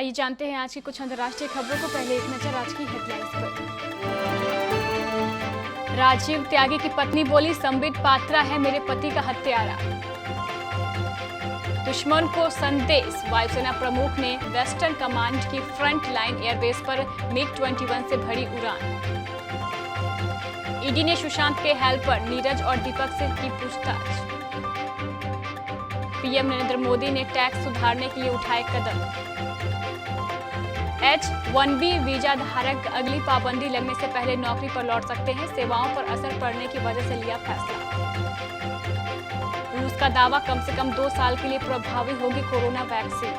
आइए जानते हैं आज की कुछ अंतर्राष्ट्रीय खबरों को। पहले एक नजर आज की हेडलाइंस पर। राजीव त्यागी की पत्नी बोली, संबित पात्रा है मेरे पति का हत्यारा। दुश्मन को संदेश, वायुसेना प्रमुख ने वेस्टर्न कमांड की फ्रंट लाइन एयरबेस पर MiG-21 से भरी उड़ान। ईडी ने सुशांत के हेल्पर नीरज और दीपक से की पूछताछ। पीएम नरेंद्र मोदी ने टैक्स सुधारने के लिए उठाए कदम। H-1B वीजा धारक अगली पाबंदी लगने से पहले नौकरी पर लौट सकते हैं। सेवाओं पर असर पड़ने की वजह से लिया फैसला। रूस का दावा, कम से कम 2 साल के लिए प्रभावी होगी कोरोना वैक्सीन।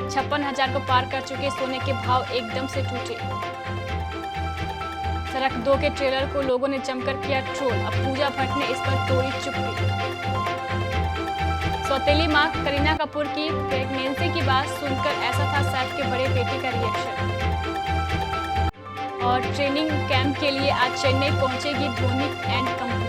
56,000 को पार कर चुके सोने के भाव एकदम से टूटे। सड़क 2 के ट्रेलर को लोगों ने जमकर किया ट्रोल। अब पूजा भट्ट ने इस पर तोड़ी चुप्पी। सौतेली मां करीना कपूर की प्रेगनेंसी की बात सुनकर ऐसा था सैफ के बड़े बेटे का रिएक्शन। और ट्रेनिंग कैंप के लिए आज चेन्नई पहुंचेगी धोनी एंड कंपनी।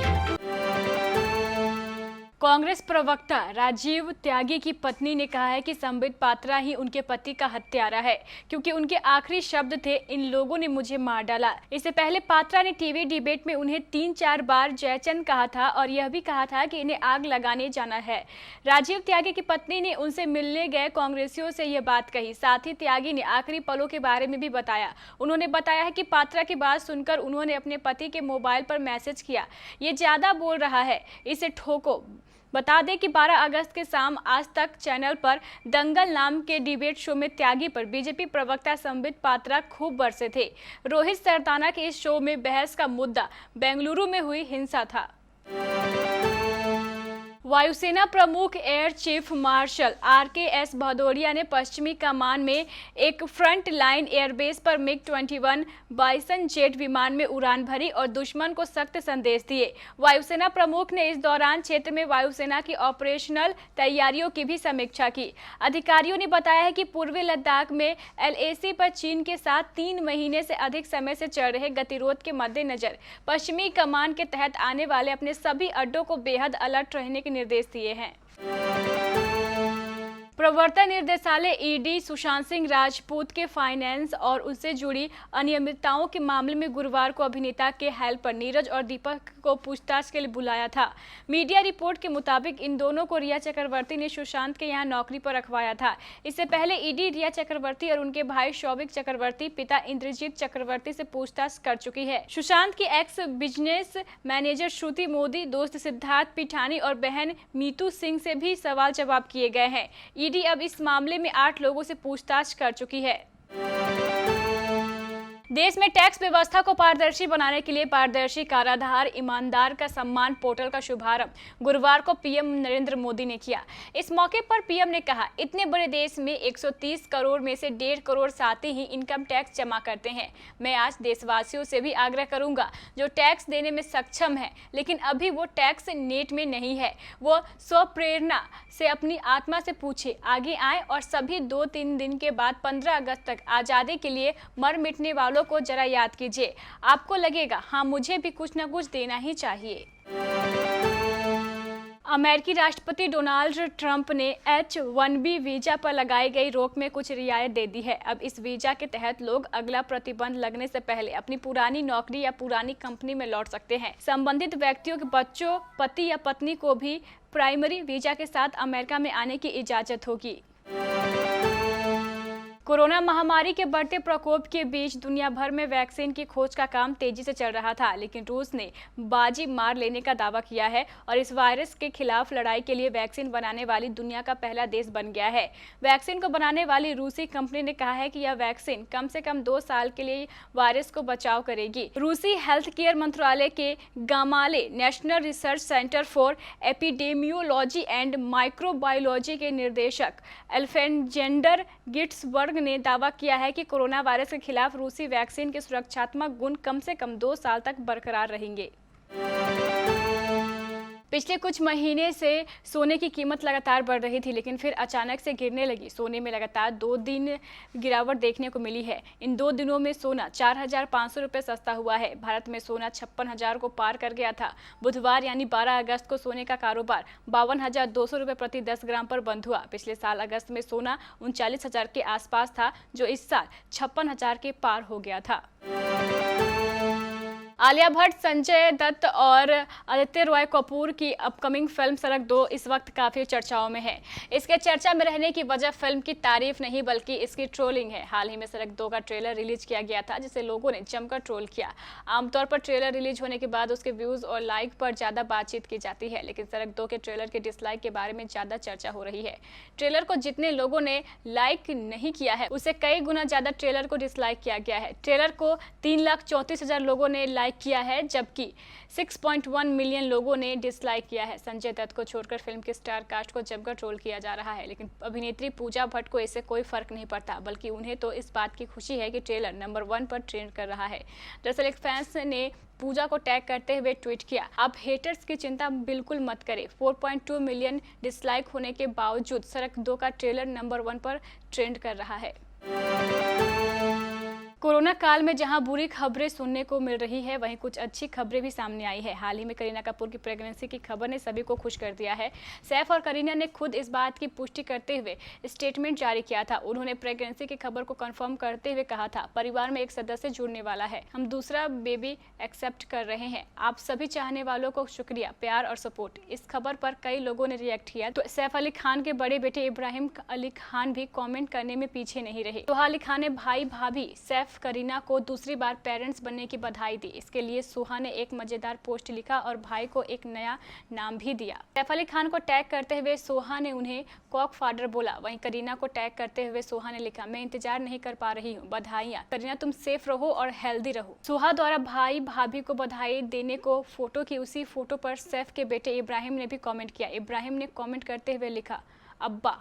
कांग्रेस प्रवक्ता राजीव त्यागी की पत्नी ने कहा है कि संबित पात्रा ही उनके पति का हत्यारा है, क्योंकि उनके आखिरी शब्द थे, इन लोगों ने मुझे मार डाला। इससे पहले पात्रा ने टीवी डिबेट में उन्हें 3-4 बार जयचंद कहा था और यह भी कहा था कि इन्हें आग लगाने जाना है। राजीव त्यागी की पत्नी ने उनसे मिलने गए कांग्रेसियों से यह बात कही। साथ ही त्यागी ने आखिरी पलों के बारे में भी बताया। उन्होंने बताया है कि पात्रा की बात सुनकर उन्होंने अपने पति के मोबाइल पर मैसेज किया, ये ज्यादा बोल रहा है, इसे ठोको। बता दें कि 12 अगस्त के शाम आज तक चैनल पर दंगल नाम के डिबेट शो में त्यागी पर बीजेपी प्रवक्ता संबित पात्रा खूब बरसे थे। रोहित सरताना के इस शो में बहस का मुद्दा बेंगलुरु में हुई हिंसा था। वायुसेना प्रमुख air chief marshal RKS Bhadauria ने पश्चिमी कमान में एक फ्रंट लाइन एयरबेस पर MiG-21 बाइसन जेट विमान में उड़ान भरी और दुश्मन को सख्त संदेश दिए। वायुसेना प्रमुख ने इस दौरान क्षेत्र में वायुसेना की ऑपरेशनल तैयारियों की भी समीक्षा की। अधिकारियों ने बताया है कि पूर्वी लद्दाख में LAC पर चीन के साथ 3 महीने से अधिक समय से चल रहे गतिरोध के मद्देनजर पश्चिमी कमान के तहत आने वाले अपने सभी अड्डों को बेहद अलर्ट रहने के निर्देश दिए हैं। प्रवर्तन निदेशालय ED सुशांत सिंह राजपूत के फाइनेंस और उससे जुड़ी अनियमितताओं के मामले में गुरुवार को अभिनेता के हेल्पर नीरज और दीपक को पूछताछ के लिए बुलाया था। मीडिया रिपोर्ट के मुताबिक इन दोनों को रिया चक्रवर्ती ने सुशांत के यहां नौकरी पर रखवाया था। इससे पहले ED रिया चक्रवर्ती और उनके भाई शौविक चक्रवर्ती, पिता इंद्रजीत चक्रवर्ती से पूछताछ कर चुकी है। सुशांत की एक्स बिजनेस मैनेजर श्रुति मोदी, दोस्त सिद्धार्थ पिठानी और बहन मीतू सिंह से भी सवाल जवाब किए गए हैं। ED अब इस मामले में 8 लोगों से पूछताछ कर चुकी है। देश में टैक्स व्यवस्था को पारदर्शी बनाने के लिए पारदर्शी कराधान ईमानदार का सम्मान पोर्टल का शुभारंभ गुरुवार को पीएम नरेंद्र मोदी ने किया। इस मौके पर पीएम ने कहा, इतने बड़े देश में 130 करोड़ में से 1.5 करोड़ साथी ही इनकम टैक्स जमा करते हैं। मैं आज देशवासियों से भी आग्रह करूंगा जो टैक्स देने में सक्षम है लेकिन अभी वो टैक्स नेट में नहीं है, वो स्वप्रेरणा से अपनी आत्मा से पूछे, आगे आए और सभी 2-3 दिन के बाद 15 अगस्त तक आज़ादी के लिए मर मिटने वालों को जरा याद कीजिए। आपको लगेगा हाँ, मुझे भी कुछ न कुछ देना ही चाहिए। अमेरिकी राष्ट्रपति डोनाल्ड ट्रंप ने H-1B वीजा पर लगाई गई रोक में कुछ रियायत दे दी है। अब इस वीजा के तहत लोग अगला प्रतिबंध लगने से पहले अपनी पुरानी नौकरी या पुरानी कंपनी में लौट सकते हैं। संबंधित व्यक्तियों के बच्चों, पति या पत्नी को भी प्राइमरी वीजा के साथ अमेरिका में आने की इजाजत होगी। कोरोना महामारी के बढ़ते प्रकोप के बीच दुनिया भर में वैक्सीन की खोज का काम तेजी से चल रहा था, लेकिन रूस ने बाजी मार लेने का दावा किया है और इस वायरस के खिलाफ लड़ाई के लिए वैक्सीन बनाने वाली दुनिया का पहला देश बन गया है। वैक्सीन को बनाने वाली रूसी कंपनी ने कहा है कि यह वैक्सीन कम से कम 2 साल के लिए वायरस को बचाव करेगी। रूसी हेल्थ केयर मंत्रालय के गामाले national research centre for epidemiology and microbiology के निदेशक अल्फेंजेंडर गिट्सबर्ग ने दावा किया है कि कोरोना वायरस के खिलाफ रूसी वैक्सीन के सुरक्षात्मक गुण कम से कम 2 साल तक बरकरार रहेंगे। पिछले कुछ महीने से सोने की कीमत लगातार बढ़ रही थी, लेकिन फिर अचानक से गिरने लगी। सोने में लगातार 2 दिन गिरावट देखने को मिली है। इन 2 दिनों में सोना 4,500 रुपये सस्ता हुआ है। भारत में सोना 56,000 को पार कर गया था। बुधवार यानी 12 अगस्त को सोने का कारोबार 52,200 रुपये प्रति 10 ग्राम पर बंद हुआ। पिछले साल अगस्त में सोना 39,000 के आसपास था, जो इस साल 56,000 के पार हो गया था। आलिया भट्ट, संजय दत्त और आदित्य रॉय कपूर की अपकमिंग फिल्म सड़क 2 इस वक्त काफ़ी चर्चाओं में है। इसके चर्चा में रहने की वजह फिल्म की तारीफ नहीं बल्कि इसकी ट्रोलिंग है। हाल ही में सड़क 2 का ट्रेलर रिलीज किया गया था, जिसे लोगों ने जमकर ट्रोल किया। आमतौर पर ट्रेलर रिलीज होने के बाद उसके व्यूज़ और लाइक पर ज़्यादा बातचीत की जाती है, लेकिन सड़क 2 के ट्रेलर के डिसलाइक के बारे में ज़्यादा चर्चा हो रही है। ट्रेलर को जितने लोगों ने लाइक नहीं किया है, उससे कई गुना ज़्यादा ट्रेलर को डिसलाइक किया गया है। ट्रेलर को 3,34,000 लोगों ने लाइक किया है, जबकि 6.1 मिलियन लोगों ने डिसलाइक किया है। संजय दत्त को छोड़कर फिल्म के स्टार कास्ट को जमकर ट्रोल किया जा रहा है, लेकिन अभिनेत्री पूजा भट्ट को इससे कोई फर्क नहीं पड़ता, बल्कि उन्हें तो इस बात की खुशी है कि ट्रेलर नंबर 1 पर ट्रेंड कर रहा है। दरअसल एक फैंस ने पूजा को टैग करते हुए ट्वीट किया, आप हेटर्स की चिंता बिल्कुल मत करें। 4.2 मिलियन डिसलाइक होने के बावजूद सड़क 2 का ट्रेलर नंबर 1 पर ट्रेंड कर रहा है। कोरोना काल में जहां बुरी खबरें सुनने को मिल रही है, वहीं कुछ अच्छी खबरें भी सामने आई है। हाल ही में करीना कपूर की प्रेगनेंसी की खबर ने सभी को खुश कर दिया है। सैफ और करीना ने खुद इस बात की पुष्टि करते हुए स्टेटमेंट जारी किया था। उन्होंने प्रेगनेंसी की खबर को कंफर्म करते हुए कहा था, परिवार में एक सदस्य जुड़ने वाला है, हम दूसरा बेबी एक्सेप्ट कर रहे हैं। आप सभी चाहने वालों को शुक्रिया, प्यार और सपोर्ट। इस खबर पर कई लोगों ने रिएक्ट किया, तो सैफ अली खान के बड़े बेटे इब्राहिम अली खान भी कॉमेंट करने में पीछे नहीं रहे। सुहा अली खान ने भाई भाभी सैफ करीना को दूसरी बार पेरेंट्स बनने की बधाई दी। इसके लिए सुहा ने एक मजेदार पोस्ट लिखा और भाई को एक नया नाम भी दिया। सैफ अली खान को टैग करते हुए सुहा ने उन्हें कॉक फादर बोला। वहीं करीना को टैग करते हुए सुहा ने लिखा, मैं इंतजार नहीं कर पा रही हूँ, बधाइयाँ करीना, तुम सेफ रहो और हेल्दी रहो। सुहा द्वारा भाई भाभी को बधाई देने को फोटो की उसी फोटो पर सैफ के बेटे इब्राहिम ने भी कॉमेंट किया। इब्राहिम ने कॉमेंट करते हुए लिखा, अब्बा।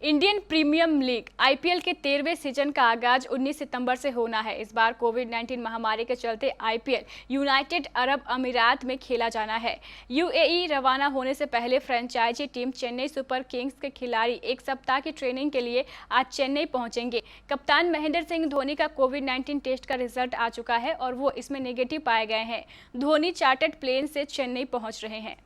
इंडियन प्रीमियम लीग आईपीएल के 13वें सीजन का आगाज 19 सितंबर से होना है। इस बार कोविड-19 महामारी के चलते आईपीएल यूनाइटेड अरब अमीरात में खेला जाना है। यूएई रवाना होने से पहले franchise team Chennai Super Kings के खिलाड़ी एक सप्ताह की ट्रेनिंग के लिए आज चेन्नई पहुंचेंगे। कप्तान महेंद्र सिंह धोनी का कोविड-19 टेस्ट का रिजल्ट आ चुका है और वो इसमें नेगेटिव पाए गए हैं। धोनी चार्टर्ड प्लेन से चेन्नई पहुंच रहे हैं।